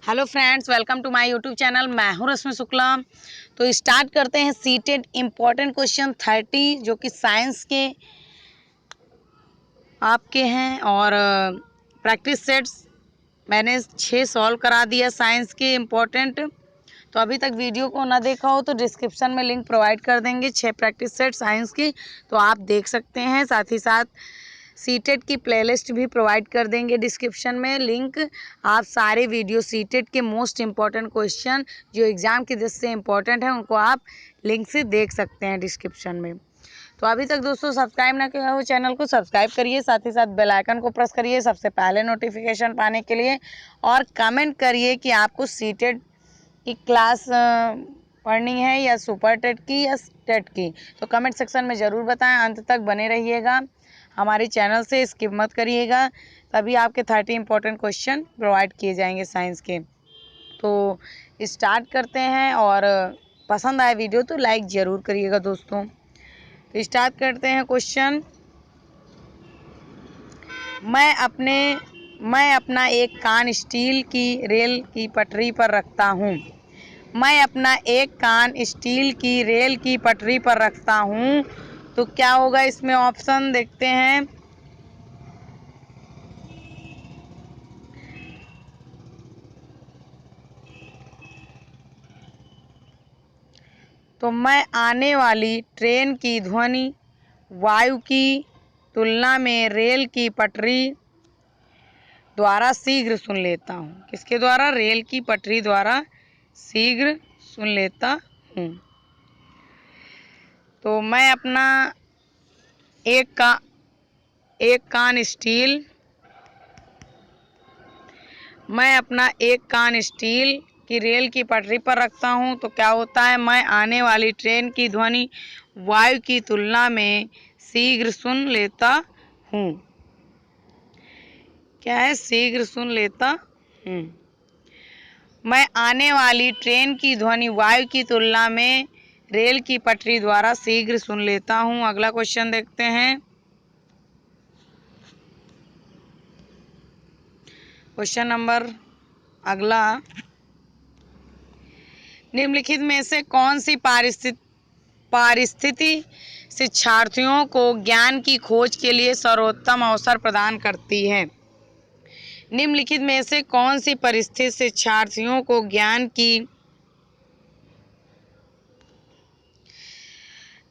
Hello friends, welcome to my YouTube channel. मैं हूं रश्मि शुक्ला। तो स्टार्ट करते हैं सीटेड इम्पोर्टेंट क्वेश्चन 30 जो कि साइंस के आपके हैं। और प्रैक्टिस सेट्स मैंने 6 सॉल्व करा दिया साइंस के इम्पोर्टेंट। तो अभी तक वीडियो को ना देखा हो तो डिस्क्रिप्शन में लिंक प्रोवाइड कर देंगे 6 प्रैक्टिस सेट साइंस की, तो आप देख सकते हैं। साथ ही साथ सीटेट की प्लेलिस्ट भी प्रोवाइड कर देंगे डिस्क्रिप्शन में लिंक। आप सारे वीडियो सीटेट के मोस्ट इम्पॉर्टेंट क्वेश्चन जो एग्ज़ाम की दृष्टि से इम्पॉर्टेंट है उनको आप लिंक से देख सकते हैं डिस्क्रिप्शन में। तो अभी तक दोस्तों सब्सक्राइब ना किया हो चैनल को सब्सक्राइब करिए, साथ ही साथ बेल आइकन को प्रेस करिए सबसे पहले नोटिफिकेशन पाने के लिए। और कमेंट करिए कि आपको सीटेट की क्लास पढ़नी है या सुपर टेट की या टेट की, तो कमेंट सेक्शन में ज़रूर बताएं। अंत तक बने रहिएगा हमारे चैनल से, स्किप मत करिएगा, तभी आपके 30 इंपॉर्टेंट क्वेश्चन प्रोवाइड किए जाएंगे साइंस के। तो स्टार्ट करते हैं, और पसंद आए वीडियो तो लाइक ज़रूर करिएगा दोस्तों। तो स्टार्ट करते हैं क्वेश्चन। मैं अपना एक कान स्टील की रेल की पटरी पर रखता हूँ। मैं अपना एक कान स्टील की रेल की पटरी पर रखता हूँ, तो क्या होगा इसमें? ऑप्शन देखते हैं। तो मैं आने वाली ट्रेन की ध्वनि वायु की तुलना में रेल की पटरी द्वारा शीघ्र सुन लेता हूँ। किसके द्वारा? रेल की पटरी द्वारा शीघ्र सुन लेता हूँ। तो मैं अपना एक कान स्टील मैं अपना एक कान स्टील की रेल की पटरी पर रखता हूँ, तो क्या होता है? मैं आने वाली ट्रेन की ध्वनि वायु की तुलना में शीघ्र सुन लेता हूँ। क्या है? शीघ्र सुन लेता हूँ। मैं आने वाली ट्रेन की ध्वनि वायु की तुलना में रेल की पटरी द्वारा शीघ्र सुन लेता हूँ। अगला क्वेश्चन देखते हैं। क्वेश्चन नंबर अगला, निम्नलिखित में से कौन सी पारिस्थिति शिक्षार्थियों को ज्ञान की खोज के लिए सर्वोत्तम अवसर प्रदान करती है? निम्नलिखित में से कौन सी परिस्थिति शिक्षार्थियों को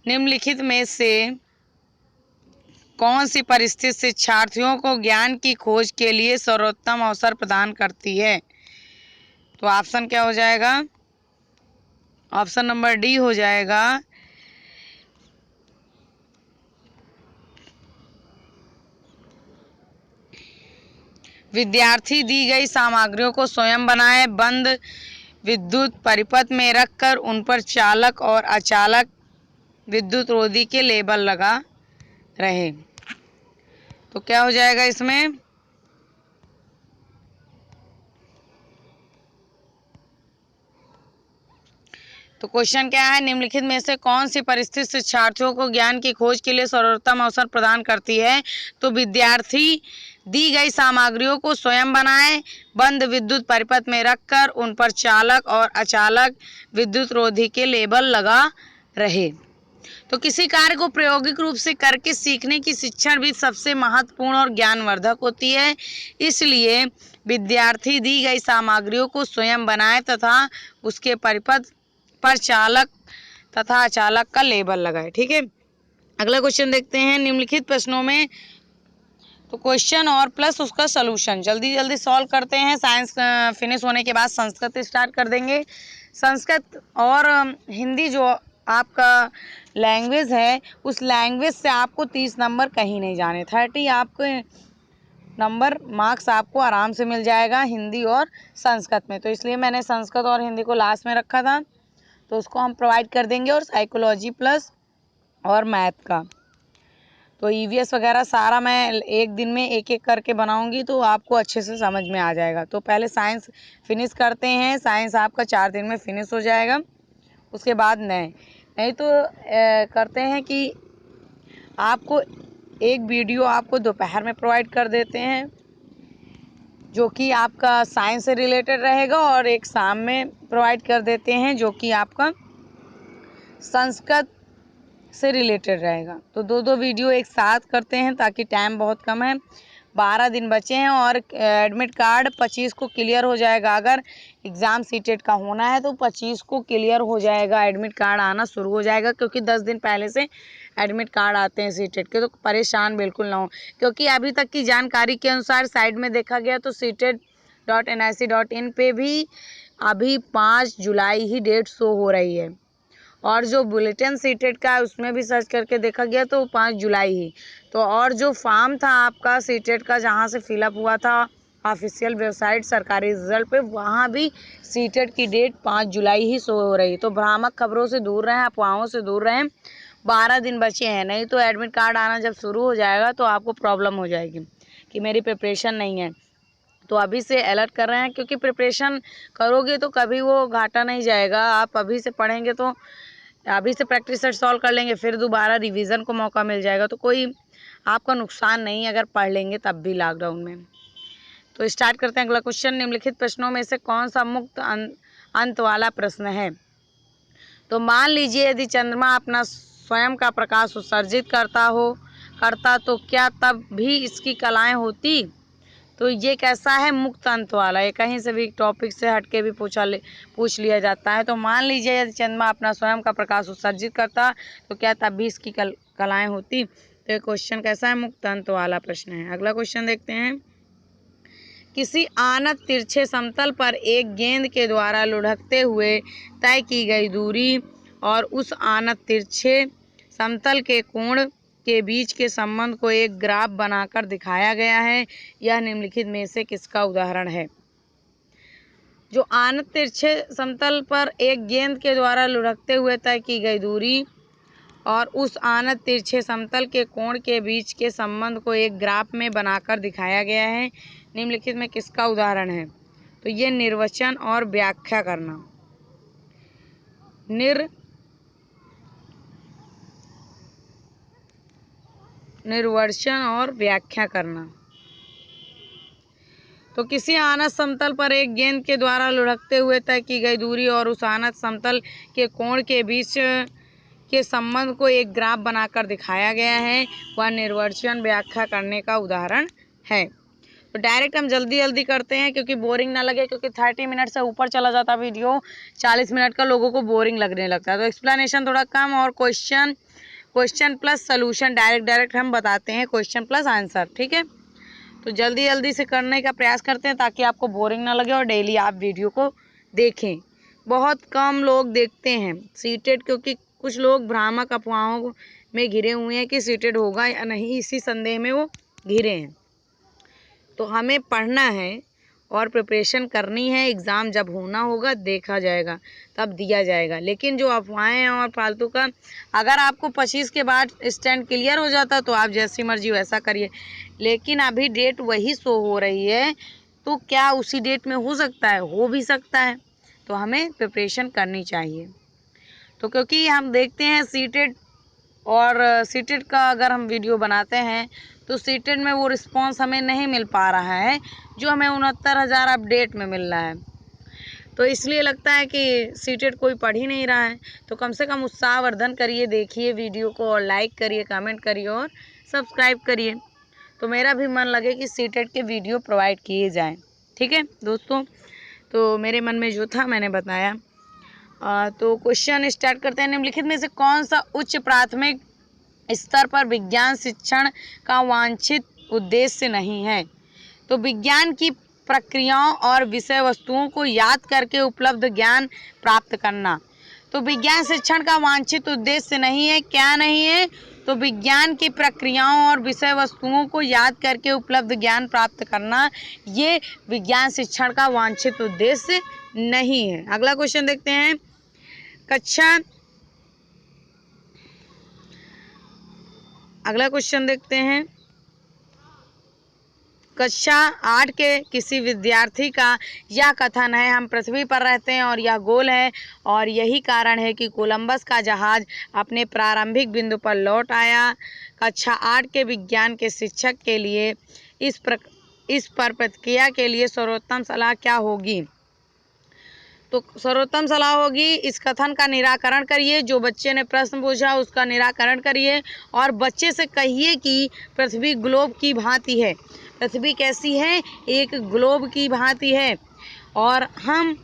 निम्नलिखित में से कौन सी परिस्थिति शिक्षार्थियों को ज्ञान की खोज के लिए सर्वोत्तम अवसर प्रदान करती है? तो ऑप्शन क्या हो जाएगा? ऑप्शन नंबर डी हो जाएगा। विद्यार्थी दी गई सामग्रियों को स्वयं बनाए, बंद विद्युत परिपथ में रखकर उन पर चालक और अचालक विद्युत रोधी के लेबल लगा रहे। तो क्या हो जाएगा इसमें? तो क्वेश्चन क्या है? निम्नलिखित में से कौन सी परिस्थिति शिक्षार्थियों को ज्ञान की खोज के लिए सर्वोत्तम अवसर प्रदान करती है? तो विद्यार्थी दी गई सामग्रियों को स्वयं बनाए, बंद विद्युत परिपथ में रखकर उन पर चालक और अचालक विद्युत रोधी के लेबल लगा रहे। तो किसी कार्य को प्रायोगिक रूप से करके सीखने की शिक्षण भी सबसे महत्वपूर्ण और ज्ञानवर्धक होती है। इसलिए विद्यार्थी दी गई सामग्रियों को स्वयं बनाए तथा उसके परिपथ पर चालक तथा अचालक का लेबल लगाए। ठीक है, अगला क्वेश्चन देखते हैं। निम्नलिखित प्रश्नों में तो क्वेश्चन और प्लस उसका सलूशन जल्दी जल्दी सॉल्व करते हैं। साइंस फिनिश होने के बाद संस्कृत स्टार्ट कर देंगे। संस्कृत और हिंदी जो आपका लैंग्वेज है, उस लैंग्वेज से आपको 30 नंबर कहीं नहीं जाने। 30 आपके नंबर मार्क्स आपको आराम से मिल जाएगा हिंदी और संस्कृत में। तो इसलिए मैंने संस्कृत और हिंदी को लास्ट में रखा था, तो उसको हम प्रोवाइड कर देंगे। और साइकोलॉजी प्लस और मैथ का तो ईवीएस वगैरह सारा मैं एक दिन में एक एक करके बनाऊंगी, तो आपको अच्छे से समझ में आ जाएगा। तो पहले साइंस फिनिश करते हैं। साइंस आपका 4 दिन में फिनिश हो जाएगा, उसके बाद नहीं तो करते हैं कि आपको एक वीडियो आपको दोपहर में प्रोवाइड कर देते हैं, जो कि आपका साइंस से रिलेटेड रहेगा, और एक शाम में प्रोवाइड कर देते हैं जो कि आपका संस्कृत से रिलेटेड रहेगा। तो दो दो वीडियो एक साथ करते हैं ताकि टाइम बहुत कम है, 12 दिन बचे हैं और एडमिट कार्ड 25 को क्लियर हो जाएगा। अगर एग्ज़ाम सीटेट का होना है तो 25 को क्लियर हो जाएगा, एडमिट कार्ड आना शुरू हो जाएगा, क्योंकि 10 दिन पहले से एडमिट कार्ड आते हैं सीटेट के। तो परेशान बिल्कुल ना हो, क्योंकि अभी तक की जानकारी के अनुसार साइड में देखा गया तो CTET.NIC.in पे भी अभी 5 जुलाई ही डेट शो हो रही है, और जो बुलेटिन सीटेट का है उसमें भी सर्च करके देखा गया तो 5 जुलाई ही। तो और जो फॉर्म था आपका सीटेट का जहां से फिलअप हुआ था ऑफिशियल वेबसाइट सरकारी रिजल्ट पे, वहां भी सीटेट की डेट 5 जुलाई ही शो हो रही। तो भ्रामक खबरों से दूर रहें, अफवाहों से दूर रहें, 12 दिन बचे हैं, नहीं तो एडमिट कार्ड आना जब शुरू हो जाएगा तो आपको प्रॉब्लम हो जाएगी कि मेरी प्रिपरेशन नहीं है। तो अभी से अलर्ट कर रहे हैं, क्योंकि प्रिपरेशन करोगे तो कभी वो घाटा नहीं जाएगा। आप अभी से पढ़ेंगे तो अभी से प्रैक्टिस सेट सॉल्व कर लेंगे, फिर दोबारा रिवीजन को मौका मिल जाएगा, तो कोई आपका नुकसान नहीं अगर पढ़ लेंगे तब भी लॉकडाउन में। तो स्टार्ट करते हैं अगला क्वेश्चन। निम्नलिखित प्रश्नों में से कौन सा मुक्त अंत वाला प्रश्न है? तो मान लीजिए यदि चंद्रमा अपना स्वयं का प्रकाश उत्सर्जित करता तो क्या तब भी इसकी कलाएं होती? तो ये कैसा है? मुक्त अंत वाला। ये कहीं से भी टॉपिक से हटके भी पूछ लिया जाता है। तो मान लीजिए यदि चंद्रमा अपना स्वयं का प्रकाश उत्सर्जित करता तो क्या तब भी इसकी कलाएं होती? तो ये क्वेश्चन कैसा है? मुक्त अंत वाला प्रश्न है। अगला क्वेश्चन देखते हैं। किसी आनत तिरछे समतल पर एक गेंद के द्वारा लुढ़कते हुए तय की गई दूरी और उस आनत तिरछे समतल के कोण के बीच के संबंध को एक ग्राफ बनाकर दिखाया गया है। यह निम्नलिखित में से किसका उदाहरण है? जो आनत तिरछे समतल पर एक गेंद के द्वारा लुढ़कते हुए तय की गई दूरी और उस आनत तिरछे समतल के कोण के बीच के संबंध को एक ग्राफ में बनाकर दिखाया गया है, निम्नलिखित में किसका उदाहरण है? तो ये निर्वचन और व्याख्या करना। निर्वचन और व्याख्या करना। तो किसी आनत समतल पर एक गेंद के द्वारा लुढ़कते हुए तय की गई दूरी और उस आनत समतल के कोण के बीच के संबंध को एक ग्राफ बनाकर दिखाया गया है, वह निर्वचन व्याख्या करने का उदाहरण है। तो डायरेक्ट हम जल्दी जल्दी करते हैं क्योंकि बोरिंग ना लगे, क्योंकि 30 मिनट से ऊपर चला जाता वीडियो, 40 मिनट का लोगों को बोरिंग लगने लगता है। तो एक्सप्लेनेशन थोड़ा कम और क्वेश्चन प्लस सोल्यूशन डायरेक्ट हम बताते हैं, क्वेश्चन प्लस आंसर। ठीक है, तो जल्दी जल्दी से करने का प्रयास करते हैं ताकि आपको बोरिंग ना लगे और डेली आप वीडियो को देखें। बहुत कम लोग देखते हैं सीटेट, क्योंकि कुछ लोग भ्रामक अफवाहों में घिरे हुए हैं कि सीटेट होगा या नहीं, इसी संदेह में वो घिरे हैं। तो हमें पढ़ना है और प्रिपरेशन करनी है। एग्ज़ाम जब होना होगा देखा जाएगा, तब दिया जाएगा। लेकिन जो अफवाहें हैं और फालतू का, अगर आपको 25 के बाद स्टैंड क्लियर हो जाता तो आप जैसी मर्जी वैसा करिए, लेकिन अभी डेट वही शो हो रही है, तो क्या उसी डेट में हो सकता है? हो भी सकता है। तो हमें प्रिपरेशन करनी चाहिए। तो क्योंकि हम देखते हैं सीटेट और सीटेट का अगर हम वीडियो बनाते हैं तो सीटेट में वो रिस्पांस हमें नहीं मिल पा रहा है जो हमें 69,000 अपडेट में मिल रहा है। तो इसलिए लगता है कि सीटेट कोई पढ़ ही नहीं रहा है। तो कम से कम उत्साहवर्धन करिए, देखिए वीडियो को और लाइक करिए, कमेंट करिए और सब्सक्राइब करिए, तो मेरा भी मन लगे कि सीटेट के वीडियो प्रोवाइड किए जाएँ। ठीक है दोस्तों, तो मेरे मन में जो था मैंने बताया। तो क्वेश्चन स्टार्ट करते हैं। निम्नलिखित में से कौन सा उच्च प्राथमिक स्तर पर विज्ञान शिक्षण का वांछित उद्देश्य नहीं है? तो विज्ञान की प्रक्रियाओं और विषय वस्तुओं को याद करके उपलब्ध ज्ञान प्राप्त करना। तो विज्ञान शिक्षण का वांछित उद्देश्य नहीं है। क्या नहीं है? तो विज्ञान की प्रक्रियाओं और विषय वस्तुओं को याद करके उपलब्ध ज्ञान प्राप्त करना, ये विज्ञान शिक्षण का वांछित उद्देश्य नहीं है। अगला क्वेश्चन देखते हैं। अगला क्वेश्चन देखते हैं। कक्षा 8 के किसी विद्यार्थी का यह कथन है, हम पृथ्वी पर रहते हैं और यह गोल है और यही कारण है कि कोलंबस का जहाज अपने प्रारंभिक बिंदु पर लौट आया। कक्षा 8 के विज्ञान के शिक्षक के लिए इस पर प्रतिक्रिया के लिए सर्वोत्तम सलाह क्या होगी? तो सर्वोत्तम सलाह होगी, इस कथन का निराकरण करिए। जो बच्चे ने प्रश्न पूछा उसका निराकरण करिए और बच्चे से कहिए कि पृथ्वी ग्लोब की भांति है। पृथ्वी कैसी है? एक ग्लोब की भांति है और हम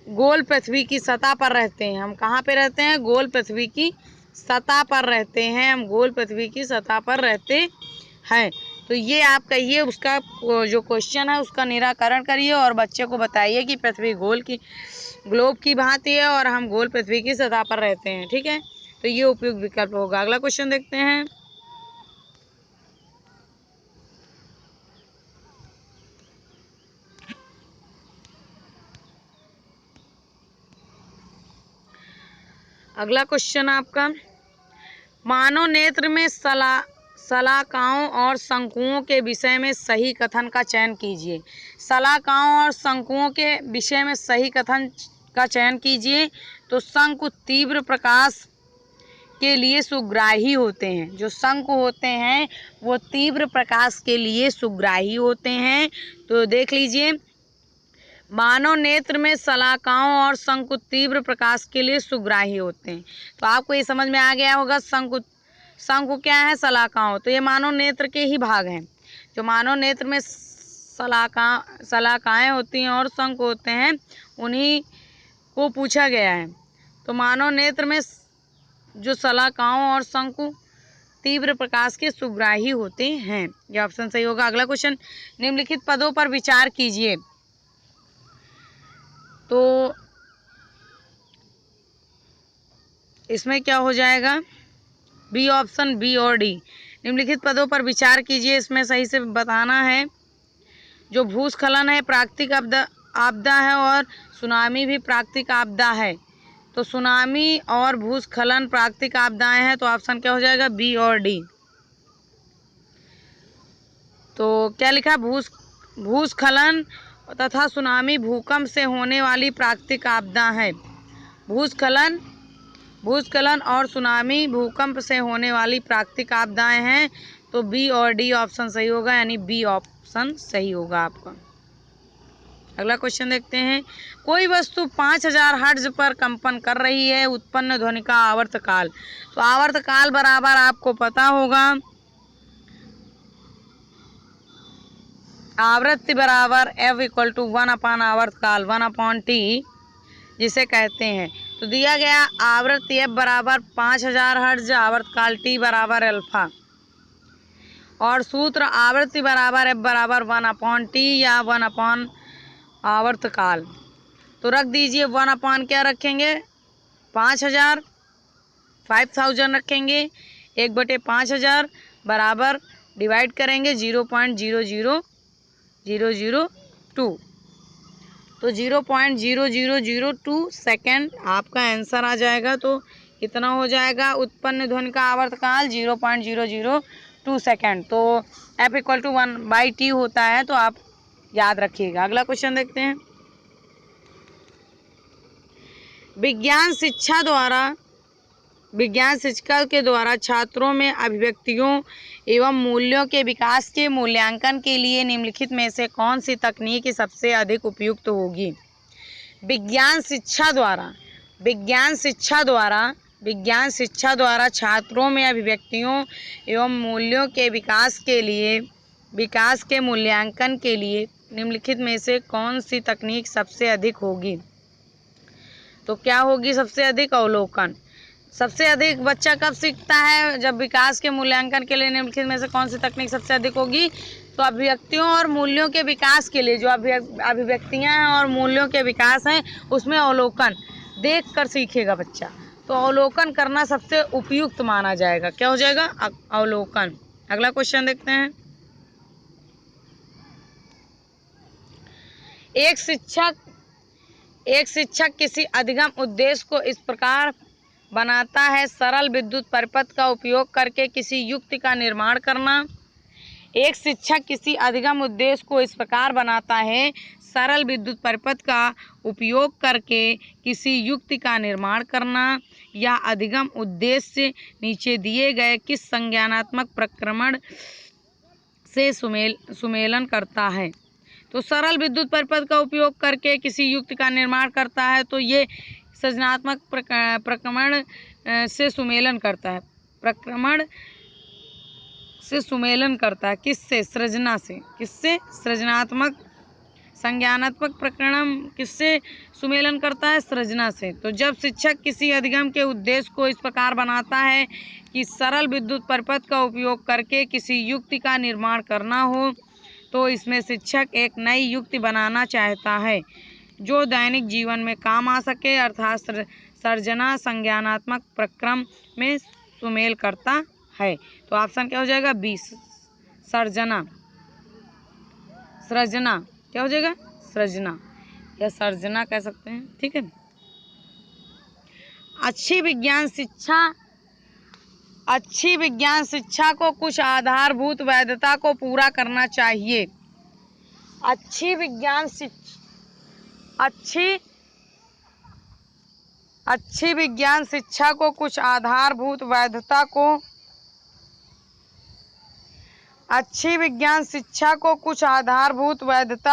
गोल पृथ्वी की सतह पर रहते हैं। हम कहाँ पे रहते हैं? गोल पृथ्वी की सतह पर रहते हैं। हम गोल पृथ्वी की सतह पर रहते हैं। तो ये आप कहिए, उसका जो क्वेश्चन है उसका निराकरण करिए और बच्चे को बताइए कि पृथ्वी ग्लोब की भांति है और हम गोल पृथ्वी की सतह पर रहते हैं। ठीक है, तो ये उपयुक्त विकल्प होगा। अगला क्वेश्चन देखते हैं। अगला क्वेश्चन आपका, मानव नेत्र में शलाकाओं और शंकुओं के विषय में सही कथन का चयन कीजिए। शलाकाओं और शंकुओं के विषय में सही कथन का चयन कीजिए। तो शंकु तीव्र प्रकाश के लिए सुग्राही होते हैं। जो शंकु होते हैं वो तीव्र प्रकाश के लिए सुग्राही होते हैं। तो देख लीजिए, मानव नेत्र में शलाकाओं और शंकु तीव्र प्रकाश के लिए सुग्राही होते हैं। तो आपको ये समझ में आ गया होगा, शंकु क्या है? शलाकाओं। तो ये मानव नेत्र के ही भाग हैं। जो मानव नेत्र में शलाकाएं होती हैं और शंकु होते हैं, उन्हीं को पूछा गया है। तो मानव नेत्र में जो शलाकाओं और शंकु तीव्र प्रकाश के सुग्राही होते हैं। यह ऑप्शन सही होगा। अगला क्वेश्चन, निम्नलिखित पदों पर विचार कीजिए। तो इसमें क्या हो जाएगा? बी ऑप्शन, बी और डी। निम्नलिखित पदों पर विचार कीजिए, इसमें सही से बताना है। जो भूस्खलन है प्राकृतिक आपदा है और सुनामी भी प्राकृतिक आपदा है। तो सुनामी और भूस्खलन प्राकृतिक आपदाएं हैं। तो ऑप्शन क्या हो जाएगा? बी और डी। तो क्या लिखा? भूस्खलन तथा सुनामी भूकंप से होने वाली प्राकृतिक आपदा है। भूस्खलन और सुनामी भूकंप से होने वाली प्राकृतिक आपदाएं हैं। तो बी और डी ऑप्शन सही होगा, यानी बी ऑप्शन सही होगा आपका। अगला क्वेश्चन देखते हैं। कोई वस्तु 5000 हर्ट्ज पर कंपन कर रही है, उत्पन्न ध्वनि का आवर्तकाल। तो आवर्तकाल बराबर आपको पता होगा, आवृत्ति बराबर F इक्वल टू 1 आवर्तकाल 1/T जिसे कहते हैं। तो दिया गया आवृत्ति F बराबर 5000 हर्ट्ज, आवर्तकाल T बराबर अल्फा और सूत्र आवृत्ति बराबर F बराबर 1/T या 1 आवर्तकाल। तो रख दीजिए 1 क्या रखेंगे? 5000 रखेंगे। 1/5000 बराबर डिवाइड करेंगे 0.00002। तो 0.0002 सेकेंड आपका आंसर आ जाएगा। तो कितना हो जाएगा उत्पन्न ध्वनि का आवर्तकाल? 0.002 सेकेंड। तो F इक्वल टू 1/T होता है, तो आप याद रखिएगा। अगला क्वेश्चन देखते हैं। विज्ञान शिक्षा के द्वारा छात्रों में अभिव्यक्तियों एवं मूल्यों के विकास के मूल्यांकन के लिए निम्नलिखित में से कौन सी तकनीक सबसे अधिक उपयुक्त होगी? विज्ञान शिक्षा द्वारा छात्रों में अभिव्यक्तियों एवं मूल्यों के विकास के मूल्यांकन के लिए निम्नलिखित में से कौन सी तकनीक सबसे अधिक होगी? तो क्या होगी सबसे अधिक? अवलोकन। सबसे अधिक बच्चा कब सीखता है? जब विकास के मूल्यांकन के लिए निम्नलिखित में से कौन सी तकनीक सबसे अधिक होगी? तो अभिव्यक्तियों और मूल्यों के विकास के लिए, जो अभिव्यक्तियां हैं और मूल्यों के विकास हैं, उसमें अवलोकन देख कर सीखेगा बच्चा। तो अवलोकन करना सबसे उपयुक्त माना जाएगा। क्या हो जाएगा? अवलोकन। अगला क्वेश्चन देखते हैं। एक शिक्षक किसी अधिगम उद्देश्य को इस प्रकार बनाता है, सरल विद्युत परिपथ का उपयोग करके किसी युक्ति का निर्माण करना। एक शिक्षक किसी अधिगम उद्देश्य को इस प्रकार बनाता है, सरल विद्युत परिपथ का उपयोग करके किसी युक्ति का निर्माण करना। यह अधिगम उद्देश्य नीचे दिए गए किस संज्ञानात्मक प्रक्रमण से सुमेलन करता है। तो सरल विद्युत परिपथ का उपयोग करके किसी युक्ति का निर्माण करता है, तो ये सृजनात्मक प्रक्रमण से सुमेलन करता है। प्रक्रमण से सुमेलन करता है किससे? सृजना से। किससे? सृजनात्मक। संज्ञानात्मक प्रकरण किससे सुमेलन करता है? सृजना से। तो जब शिक्षक किसी अधिगम के उद्देश्य को इस प्रकार बनाता है कि सरल विद्युत परिपथ का उपयोग करके किसी युक्ति का निर्माण करना हो, तो इसमें शिक्षक एक नई युक्ति बनाना चाहता है जो दैनिक जीवन में काम आ सके, अर्थात सर्जना संज्ञानात्मक प्रक्रम में सुमेल करता है। तो ऑप्शन क्या हो जाएगा? बी, सर्जना। सृजना क्या हो जाएगा? सृजना या सर्जना कह सकते हैं। ठीक है। अच्छी विज्ञान शिक्षा को कुछ आधारभूत वैधता को पूरा करना चाहिए। अच्छी विज्ञान शिक्षा को कुछ आधारभूत वैधता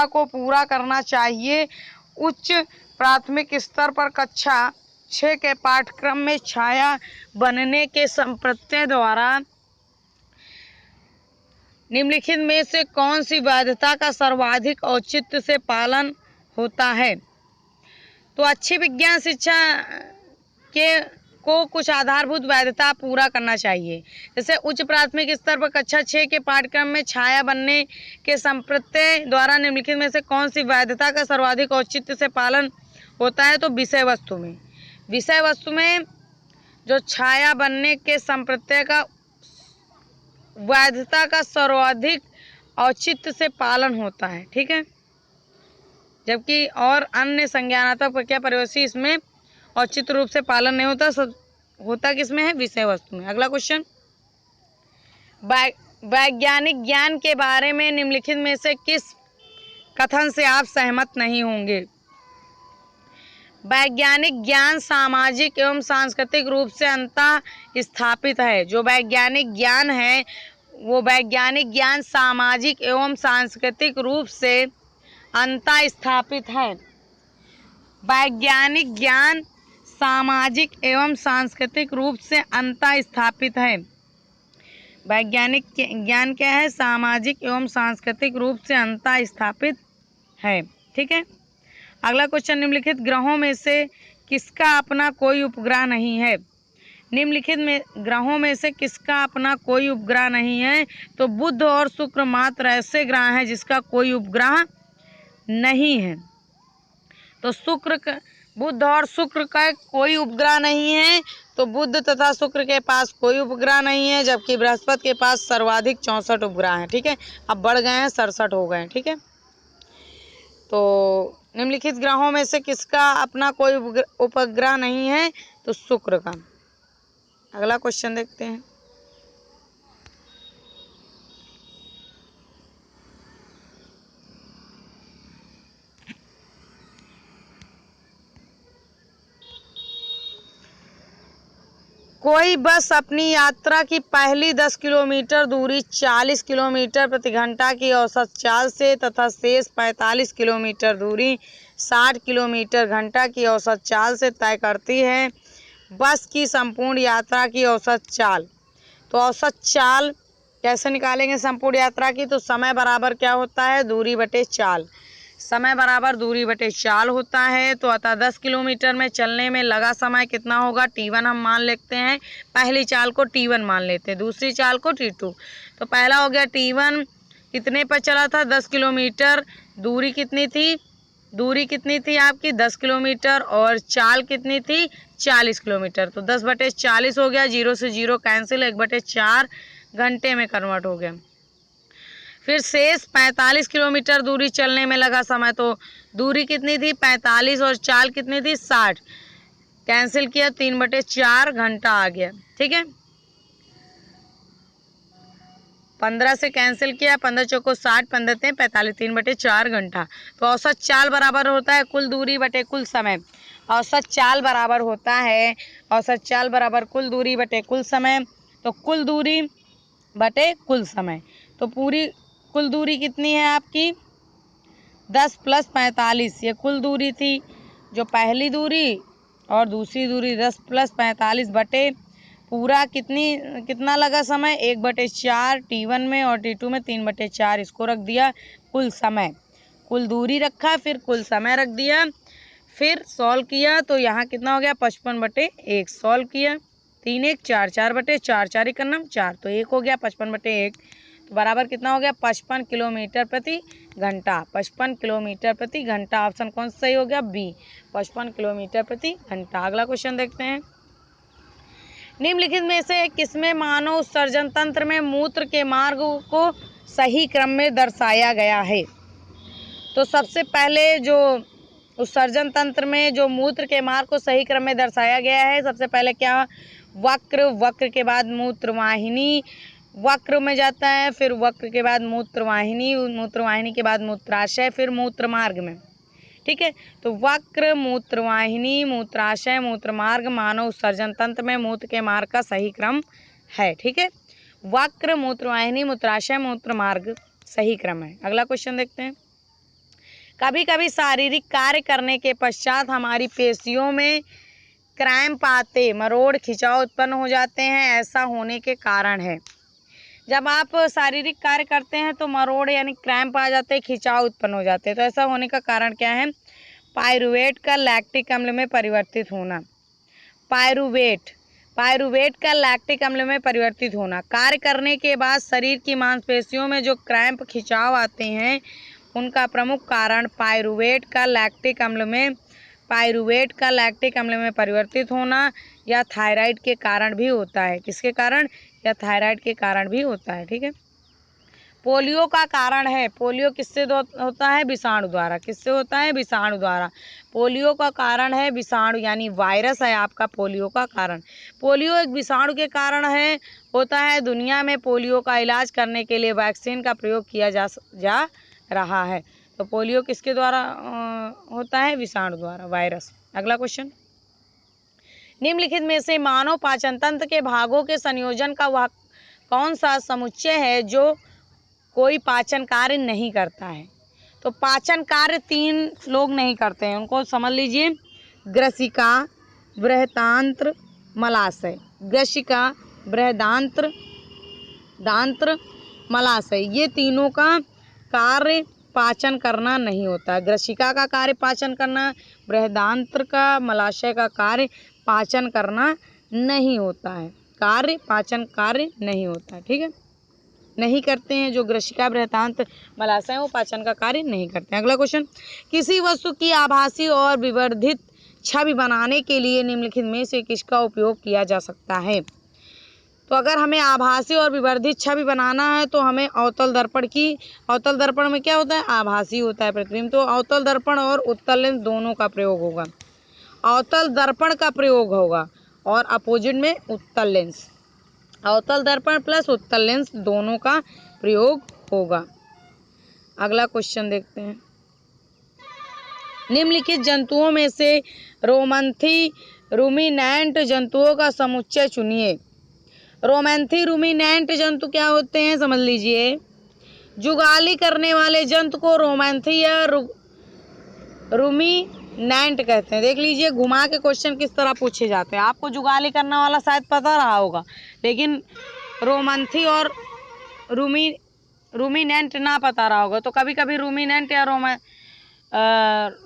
को पूरा करना चाहिए। उच्च प्राथमिक स्तर पर कक्षा 6 के पाठ्यक्रम में छाया बनने के संप्रत्यय द्वारा निम्नलिखित में से कौन सी वैधता का सर्वाधिक औचित्य से पालन होता है? तो अच्छी विज्ञान शिक्षा को कुछ आधारभूत वैधता पूरा करना चाहिए। जैसे उच्च प्राथमिक स्तर पर कक्षा 6 के पाठ्यक्रम में छाया बनने के संप्रत्यय द्वारा निम्नलिखित में से कौन सी वैधता का सर्वाधिक औचित्य से पालन होता है? तो विषय वस्तु में जो छाया बनने के संप्रत्यय का वैधता का सर्वाधिक औचित्य से पालन होता है। ठीक है। जबकि और अन्य संज्ञानात्मक प्रक्रिया परिवेशी इसमें औचित्य रूप से पालन नहीं होता। होता किसमें है? विषय वस्तु में। अगला क्वेश्चन, वैज्ञानिक ज्ञान के बारे में निम्नलिखित में से किस कथन से आप सहमत नहीं होंगे? वैज्ञानिक ज्ञान सामाजिक एवं सांस्कृतिक रूप से अंतः स्थापित है। जो वैज्ञानिक ज्ञान है वो वैज्ञानिक ज्ञान सामाजिक एवं सांस्कृतिक रूप से अंतः स्थापित है। वैज्ञानिक ज्ञान सामाजिक एवं सांस्कृतिक रूप से अंतः स्थापित है। वैज्ञानिक ज्ञान क्या है? सामाजिक एवं सांस्कृतिक रूप से अंतः स्थापित है। ठीक है। अगला क्वेश्चन, निम्नलिखित ग्रहों में से किसका अपना कोई उपग्रह नहीं है? निम्नलिखित में ग्रहों में से किसका अपना कोई उपग्रह नहीं है? तो बुध और शुक्र मात्र ऐसे ग्रह हैं जिसका कोई उपग्रह नहीं है। तो बुध और शुक्र का कोई उपग्रह नहीं है। तो बुध तथा शुक्र के पास कोई उपग्रह नहीं है, जबकि बृहस्पति के पास सर्वाधिक 64 उपग्रह हैं। ठीक है। अब बढ़ गए हैं, 67 हो गए हैं। ठीक है। तो निम्नलिखित ग्रहों में से किसका अपना कोई उपग्रह नहीं है? तो शुक्र का। अगला क्वेश्चन देखते हैं, कोई बस अपनी यात्रा की पहली 10 किलोमीटर दूरी 40 किलोमीटर प्रति घंटा की औसत चाल से तथा शेष 45 किलोमीटर दूरी 60 किलोमीटर घंटा की औसत चाल से तय करती है। बस की संपूर्ण यात्रा की औसत चाल। तो औसत चाल कैसे निकालेंगे संपूर्ण यात्रा की? तो समय बराबर क्या होता है? दूरी बटे चाल। समय बराबर दूरी बटे चाल होता है। तो अतः 10 किलोमीटर में चलने में लगा समय कितना होगा? T1 हम मान लेते हैं। पहली चाल को T1 मान लेते हैं, दूसरी चाल को T2। तो पहला हो गया T1 कितने पर चला था? 10 किलोमीटर। दूरी कितनी थी? दूरी कितनी थी आपकी? 10 किलोमीटर। और चाल कितनी थी? 40 किलोमीटर। तो 10 बटे 40 हो गया, 0 से 0 कैंसिल, 1/4 घंटे में कन्वर्ट हो गया। फिर शेष 45 किलोमीटर दूरी चलने में लगा समय। तो दूरी कितनी थी? 45 और चाल कितनी थी? 60। कैंसिल किया, 3/4 घंटा आ गया। ठीक है। 15 से कैंसिल किया, 15 चौको 60, 15 × 45, 3/4 घंटा। तो औसत चाल बराबर होता है कुल दूरी बटे कुल समय। औसत चाल बराबर होता है कुल दूरी बटे कुल समय। तो कुल दूरी बटे कुल समय। तो पूरी कुल दूरी कितनी है आपकी 10 + 45, ये कुल दूरी थी। जो पहली दूरी और दूसरी दूरी 10 + 45 बटे पूरा कितना लगा समय 1/4 T1 में और T2 में 3/4, इसको रख दिया कुल समय। कुल दूरी रखा फिर कुल समय रख दिया, फिर सॉल्व किया तो यहाँ कितना हो गया 55/1। सॉल्व किया 3 1 4 4/4 4 1 4, तो 1 हो गया 55/1, तो बराबर कितना हो गया 55 किलोमीटर प्रति घंटा। 55 किलोमीटर प्रति घंटा, ऑप्शन कौन सा सही हो गया बी, 55 किलोमीटर प्रति घंटा। अगला क्वेश्चन देखते हैं। निम्नलिखित में से किसमें मानव उत्सर्जन तंत्र में मूत्र के मार्ग को सही क्रम में दर्शाया गया है? तो सबसे पहले जो उत्सर्जन तंत्र में जो मूत्र के मार्ग को सही क्रम में दर्शाया गया है, सबसे पहले क्या वक्र, वक्र के बाद मूत्रवाहिनी, वक्र में जाता है, फिर वक्र के बाद मूत्रवाहिनी, मूत्रवाहिनी के बाद मूत्राशय, फिर मूत्र मार्ग में। ठीक है, तो वक्र, मूत्रवाहिनी, मूत्राशय, मूत्रमार्ग मानव उत्सर्जन तंत्र में मूत्र के मार्ग का सही क्रम है। ठीक है, वक्र, मूत्रवाहिनी, मूत्राशय, मूत्रमार्ग सही क्रम है। अगला क्वेश्चन देखते हैं। कभी कभी शारीरिक कार्य करने के पश्चात हमारी पेशियों में क्रैम्प आते, मरोड़, खिंचाव उत्पन्न हो जाते हैं, ऐसा होने के कारण है। जब आप शारीरिक कार्य करते हैं तो मरोड़ यानी क्रैम्प आ जाते हैं, खिंचाव उत्पन्न हो जाते हैं, तो ऐसा होने का कारण क्या है? पायरुवेट का लैक्टिक अम्ल में परिवर्तित होना। पायरुवेट का लैक्टिक अम्ल में परिवर्तित होना। कार्य करने के बाद शरीर की मांसपेशियों में जो क्रैम्प, खिंचाव आते हैं, उनका प्रमुख कारण पायरुवेट का लैक्टिक अम्ल में परिवर्तित होना या थायराइड के कारण भी होता है। किसके कारण? या थायराइड के कारण भी होता है। ठीक है, पोलियो का कारण है। पोलियो किससे होता है? विषाणु द्वारा। किससे होता है? विषाणु द्वारा। पोलियो का कारण है विषाणु, यानी वायरस है आपका पोलियो का कारण। पोलियो एक विषाणु के कारण होता है। दुनिया में पोलियो का इलाज करने के लिए वैक्सीन का प्रयोग किया जा रहा है। तो पोलियो किसके द्वारा होता है? विषाणु द्वारा, वायरस। अगला क्वेश्चन। निम्नलिखित में से मानव पाचन तंत्र के भागों के संयोजन का वह कौन सा समुच्चय है जो कोई पाचन कार्य नहीं करता है? तो पाचन कार्य 3 लोग नहीं करते हैं, उनको समझ लीजिए। ग्रसिका, बृहदांत्र, मलाशय। ग्रसिका, बृहदांत्र, मलाशय, ये तीनों का कार्य पाचन करना नहीं होता। ग्रसिका का कार्य पाचन करना, बृहदांत्र का, मलाशय का कार्य पाचन करना नहीं होता है। पाचन कार्य नहीं होता है। ठीक है, नहीं करते हैं। जो ग्रसिका, बृहदांत्र, मलाशय है वो पाचन का कार्य नहीं करते हैं। अगला क्वेश्चन। किसी वस्तु की आभासी और विवर्धित छवि बनाने के लिए निम्नलिखित में से किसका उपयोग किया जा सकता है? तो अगर हमें आभासी और विवर्धित छवि बनाना है तो हमें अवतल दर्पण में क्या होता है? आभासी होता है प्रतिबिंब, तो अवतल दर्पण और उत्तल लेंस दोनों का प्रयोग होगा। अवतल दर्पण का प्रयोग होगा और अपोजिट में उत्तल लेंस। अवतल दर्पण प्लस उत्तल लेंस दोनों का प्रयोग होगा। अगला क्वेश्चन देखते हैं। निम्नलिखित जंतुओं में से रोमैंथी रूमिनेंट जंतुओं का समुच्चय चुनिए। रोमैंथी रूमिनेंट जंतु क्या होते हैं? समझ लीजिए। जुगाली करने वाले जंतु को रोमैंथी या रूमिनेंट कहते हैं। देख लीजिए, घुमा के क्वेश्चन किस तरह पूछे जाते हैं। आपको जुगाली करने वाला शायद पता रहा होगा, लेकिन रोमैंथी और रूमिनेंट ना पता रहा होगा। तो कभी कभी रूमिनेंट या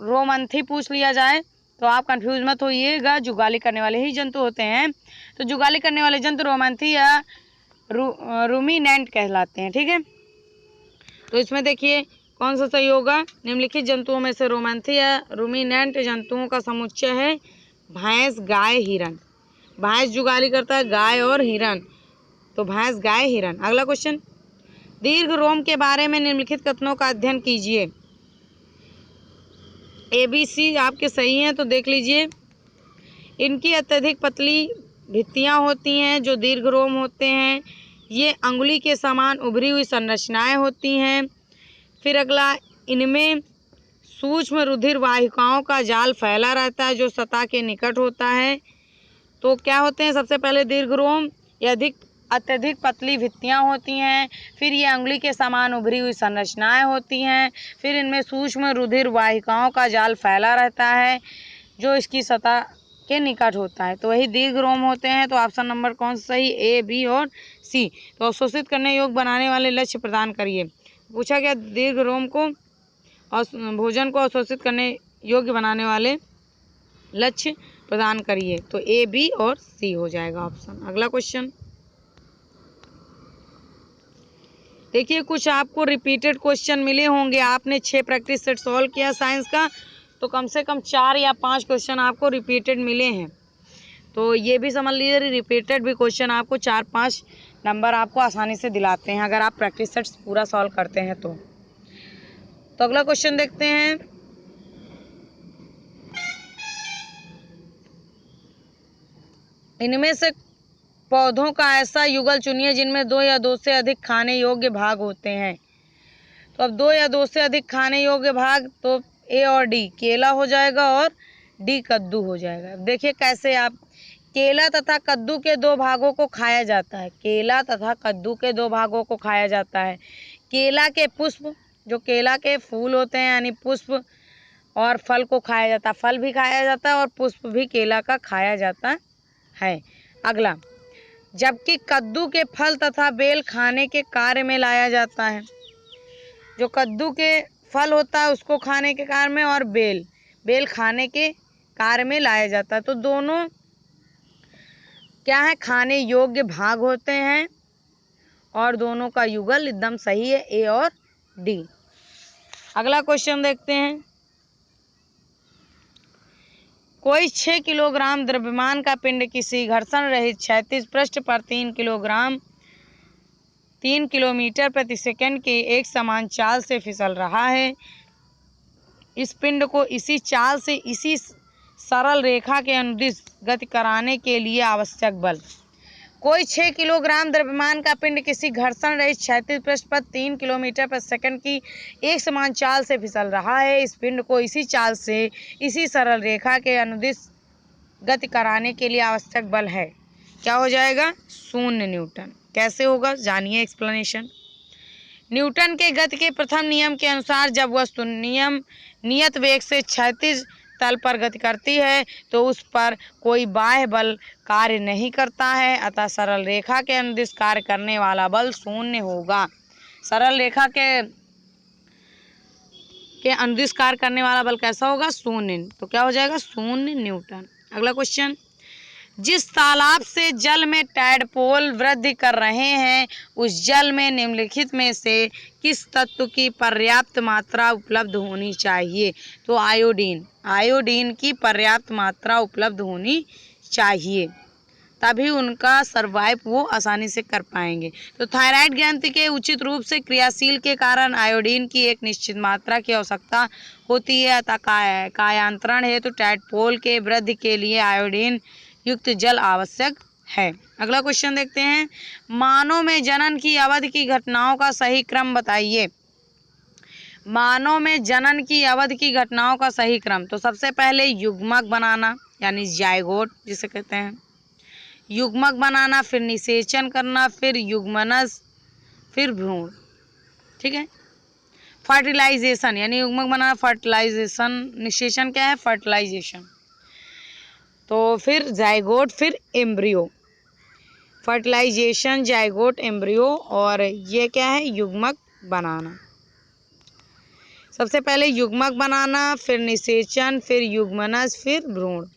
रोमैंथी पूछ लिया जाए तो आप कंफ्यूज मत होइएगा, जुगाली करने वाले ही जंतु होते हैं। तो जुगाली करने वाले जंतु रोमैंथी या रूमिनेंट कहलाते हैं। ठीक है, तो इसमें देखिए कौन सा सही होगा? निम्नलिखित जंतुओं में से रोमैंथी या रूमिनेंट जंतुओं का समुच्चय है भैंस, गाय, हिरन। भैंस जुगाली करता है, गाय और हिरन, तो भैंस, गाय, हिरन। अगला क्वेश्चन। दीर्घ रोम के बारे में निम्नलिखित कथनों का अध्ययन कीजिए। ABC आपके सही हैं, तो देख लीजिए। इनकी अत्यधिक पतली भित्तियां होती हैं जो दीर्घ रोम होते हैं। ये अंगुली के समान उभरी हुई संरचनाएं होती हैं। फिर अगला, इनमें सूक्ष्म रुधिर वाहिकाओं का जाल फैला रहता है जो सतह के निकट होता है। तो क्या होते हैं? सबसे पहले दीर्घ रोम या अत्यधिक पतली भित्तियाँ होती हैं। फिर ये अंगुली के समान उभरी हुई संरचनाएं होती हैं। फिर इनमें सूक्ष्म रुधिर वाहिकाओं का जाल फैला रहता है जो इसकी सतह के निकट होता है। तो वही दीर्घ रोम होते हैं। तो ऑप्शन नंबर कौन सा सही, ए, बी और सी। तो अवशोषित करने योग्य बनाने वाले लक्ष्य प्रदान करिए। पूछा गया दीर्घ रोम को और भोजन को अवशोषित करने योग्य बनाने वाले लक्ष्य प्रदान करिए। तो ए, बी और सी हो जाएगा ऑप्शन। अगला क्वेश्चन देखिए, कुछ आपको रिपीटेड क्वेश्चन मिले होंगे। आपने 6 प्रैक्टिस सेट सॉल्व किया साइंस का, तो कम से कम 4 या 5 क्वेश्चन आपको रिपीटेड मिले हैं। तो ये भी समझ लीजिए रिपीटेड भी क्वेश्चन आपको 4-5 नंबर आपको आसानी से दिलाते हैं अगर आप प्रैक्टिस सेट्स पूरा सॉल्व करते हैं तो अगला क्वेश्चन देखते हैं। इनमें से पौधों का ऐसा युगल चुनिए जिनमें 2 या 2 से अधिक खाने योग्य भाग होते हैं। तो अब 2 या 2 से अधिक खाने योग्य भाग, तो ए और डी, केला हो जाएगा और डी कद्दू हो जाएगा। देखिए कैसे, आप केला तथा कद्दू के 2 भागों को खाया जाता है। केला तथा कद्दू के 2 भागों को खाया जाता है। केला के पुष्प, जो केला के फूल होते हैं यानी पुष्प, और फल को खाया जाता है। फल भी खाया जाता है और पुष्प भी केला का खाया जाता है। अगला, जबकि कद्दू के फल तथा बेल खाने के कार्य में लाया जाता है। जो कद्दू के फल होता है उसको खाने के कार्य में, और बेल खाने के कार्य में लाया जाता है। तो दोनों क्या है, खाने योग्य भाग होते हैं और दोनों का युगल एकदम सही है, ए और डी। अगला क्वेश्चन देखते हैं। कोई 6 किलोग्राम द्रव्यमान का पिंड किसी घर्षण रहित क्षैतिज पृष्ठ पर 3 किलोमीटर प्रति सेकंड के एक समान चाल से फिसल रहा है। इस पिंड को इसी चाल से इसी सरल रेखा के अनुदिश गति कराने के लिए आवश्यक बल। कोई 6 किलोग्राम द्रव्यमान का पिंड किसी घर्षण रहित क्षैतिज पृष्ठ पर 3 किलोमीटर प्रति सेकंड की एक समान चाल से फिसल रहा है। इस पिंड को इसी चाल से इसी सरल रेखा के अनुदिश गति कराने के लिए आवश्यक बल है। क्या हो जाएगा, 0 न्यूटन। कैसे होगा, जानिए एक्सप्लेनेशन। न्यूटन के गति के प्रथम नियम के अनुसार जब वस्तु नियत वेग से क्षैतिज तल पर गति करती है तो उस पर कोई बाह्य बल कार्य नहीं करता है, अतः सरल रेखा के अनुदिश कार्य करने वाला बल 0 होगा। सरल रेखा के अनुदिश कार्य करने वाला बल कैसा होगा, 0। तो क्या हो जाएगा, 0 न्यूटन। अगला क्वेश्चन, जिस तालाब से जल में टैडपोल वृद्धि कर रहे हैं उस जल में निम्नलिखित में से किस तत्व की पर्याप्त मात्रा उपलब्ध होनी चाहिए। तो आयोडीन की पर्याप्त मात्रा उपलब्ध होनी चाहिए, तभी उनका सर्वाइव वो आसानी से कर पाएंगे। तो थायराइड ग्रंथि के उचित रूप से क्रियाशील के कारण आयोडीन की एक निश्चित मात्रा की आवश्यकता होती है, अतः कायांतरण हेतु टैडपोल के वृद्धि के लिए आयोडीन युक्त जल आवश्यक है। अगला क्वेश्चन देखते हैं। मानव में जनन की अवधि की घटनाओं का सही क्रम बताइए। मानव में जनन की अवधि की घटनाओं का सही क्रम, तो सबसे पहले युग्मक बनाना यानी जायगोट जिसे कहते हैं, युग्मक बनाना, फिर निषेचन करना, फिर युग्मनज, फिर भ्रूण। ठीक है, फर्टिलाइजेशन यानी युग्मक बनाना, फर्टिलाइजेशन, निषेचन क्या है, फर्टिलाइजेशन। तो फिर जायगोट, फिर एम्ब्रियो। फर्टिलाइजेशन, जायगोट, एम्ब्रियो, और ये क्या है, युग्मक बनाना। सबसे पहले युग्मक बनाना, फिर निषेचन, फिर युग्मनज, फिर भ्रूण।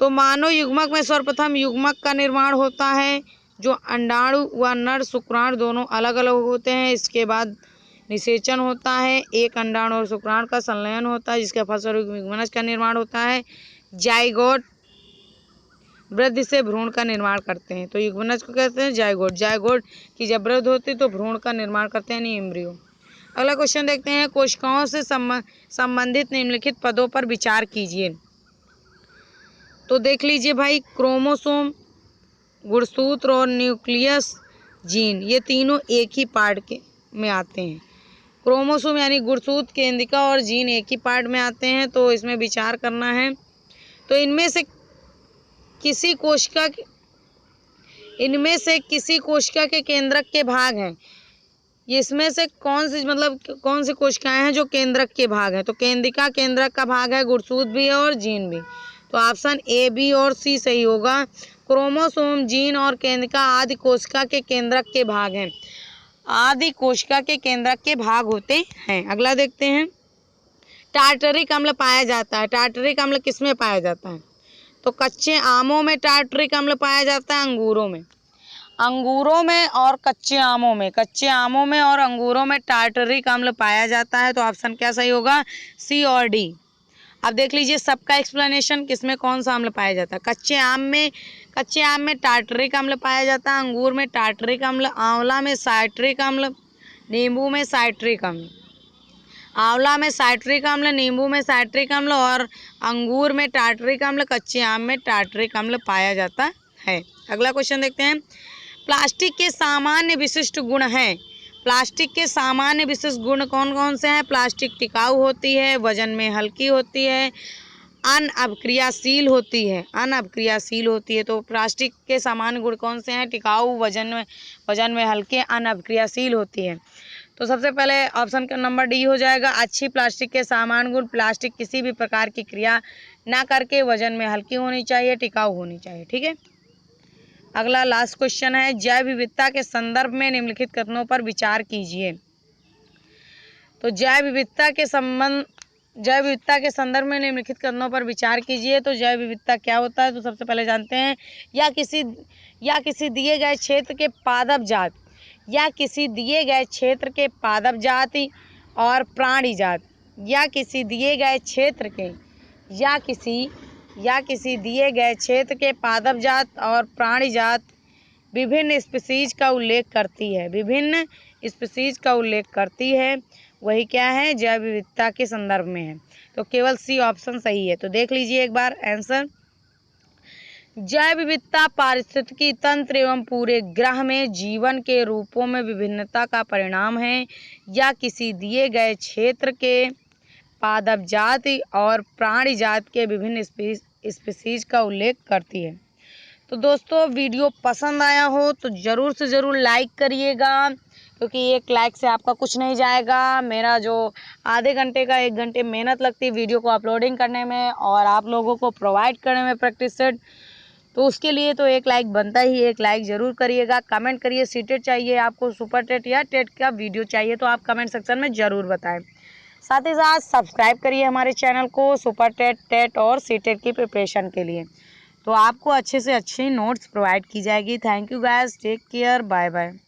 तो मानव युग्मक में सर्वप्रथम युग्मक का निर्माण होता है, जो अंडाणु व नर शुक्राणु दोनों अलग अलग होते हैं। इसके बाद निषेचन होता है, एक अंडाणु और शुक्राणु का संलयन होता है जिसके फलस्वरूप युग्मनज का निर्माण होता है। जायगोट वृद्धि से भ्रूण का निर्माण करते हैं, तो युग्मनज को कहते हैं जायगोट। जायगोट की जब वृद्धि होती है तो भ्रूण का निर्माण करते हैं, यानी एम्ब्रियो। अगला क्वेश्चन देखते हैं। कोशिकाओं से संबंधित निम्नलिखित पदों पर विचार कीजिए। तो देख लीजिए भाई, क्रोमोसोम, गुणसूत्र और न्यूक्लियस, जीन, ये तीनों एक ही पार्ट के में आते हैं। क्रोमोसोम यानी गुणसूत्र, केंद्रिका और जीन एक ही पार्ट में आते हैं, तो इसमें विचार करना है। तो इनमें से किसी कोशिका इनमें से किसी कोशिका के केंद्रक के भाग हैं। इसमें से कौन सी कोशिकाएं हैं जो केंद्रक के भाग हैं? तो केंद्रिका केंद्रक का भाग है, गुरसूत भी है और जीन भी। तो ऑप्शन ए, बी और सी सही होगा। क्रोमोसोम, जीन और केंद्रिका आदि कोशिका के केंद्रक के भाग हैं। आदि कोशिका के केंद्रक के भाग होते हैं। अगला देखते हैं। टार्टरिक अम्ल पाया जाता है। टार्टरिक अम्ल किसमें पाया जाता है? तो कच्चे आमों में टार्टरिक अम्ल पाया जाता है, अंगूरों में और कच्चे आमों में और अंगूरों में टार्टरिक अम्ल पाया जाता है। तो ऑप्शन क्या सही होगा? सी और डी। अब देख लीजिए सबका एक्सप्लेनेशन, किसमें कौन सा अम्ल पाया जाता है। कच्चे आम में टार्टरिक अम्ल पाया जाता है, अंगूर में टार्टरिक अम्ल, आंवला में साइट्रिक अम्ल, नींबू में साइट्रिक अम्ल। आंवला में साइट्रिक अम्ल, नींबू में साइट्रिक अम्ल और अंगूर में टार्टरिक अम्ल, कच्चे आम में टार्टरिक अम्ल पाया जाता है। अगला क्वेश्चन देखते हैं। प्लास्टिक के सामान्य विशिष्ट गुण हैं। प्लास्टिक के सामान्य विशिष्ट गुण कौन कौन से हैं? प्लास्टिक टिकाऊ होती है, वजन में हल्की होती है, अनअभिक्रियाशील होती है। तो प्लास्टिक के सामान्य गुण कौन से हैं? टिकाऊ, वजन में हल्के, अनअभिक्रियाशील होती है। तो सबसे पहले ऑप्शन का नंबर डी हो जाएगा। अच्छी प्लास्टिक के सामान्य गुण, प्लास्टिक किसी भी प्रकार की क्रिया ना करके वजन में हल्की होनी चाहिए, टिकाऊ होनी चाहिए। ठीक है। अगला लास्ट क्वेश्चन है। जैव विविधता के संदर्भ में निम्नलिखित कथनों पर विचार कीजिए। तो जैव विविधता के संदर्भ में निम्नलिखित कथनों पर विचार कीजिए। तो जैव विविधता क्या होता है? तो सबसे पहले जानते हैं। या किसी दिए गए क्षेत्र के पादप जाति और प्राणी जाति, या किसी दिए गए क्षेत्र के पादप जात और प्राणी जात विभिन्न स्पीशीज का उल्लेख करती है। वही क्या है? जैव विविधता के संदर्भ में है। तो केवल सी ऑप्शन सही है। तो देख लीजिए एक बार आंसर। जैव विविधता पारिस्थितिकी तंत्र एवं पूरे ग्रह में जीवन के रूपों में विभिन्नता का परिणाम है, या किसी दिए गए क्षेत्र के पादप जाति और प्राणी जाति के विभिन्न स्पीशीज का उल्लेख करती है। तो दोस्तों वीडियो पसंद आया हो तो ज़रूर से ज़रूर लाइक करिएगा, क्योंकि एक लाइक से आपका कुछ नहीं जाएगा। मेरा जो आधे घंटे का 1 घंटे मेहनत लगती है वीडियो को अपलोडिंग करने में और आप लोगों को प्रोवाइड करने में प्रैक्टिस सेट, तो उसके लिए तो एक लाइक बनता ही। एक लाइक ज़रूर करिएगा। कमेंट करिए सीटेट चाहिए आपको, सुपर टेट या टेट का वीडियो चाहिए, तो आप कमेंट सेक्शन में ज़रूर बताएं। साथ ही साथ सब्सक्राइब करिए हमारे चैनल को सुपर टेट, टेट और सीटेट की प्रिपरेशन के लिए, तो आपको अच्छे से अच्छी नोट्स प्रोवाइड की जाएगी। Thank you guys, take care, bye bye.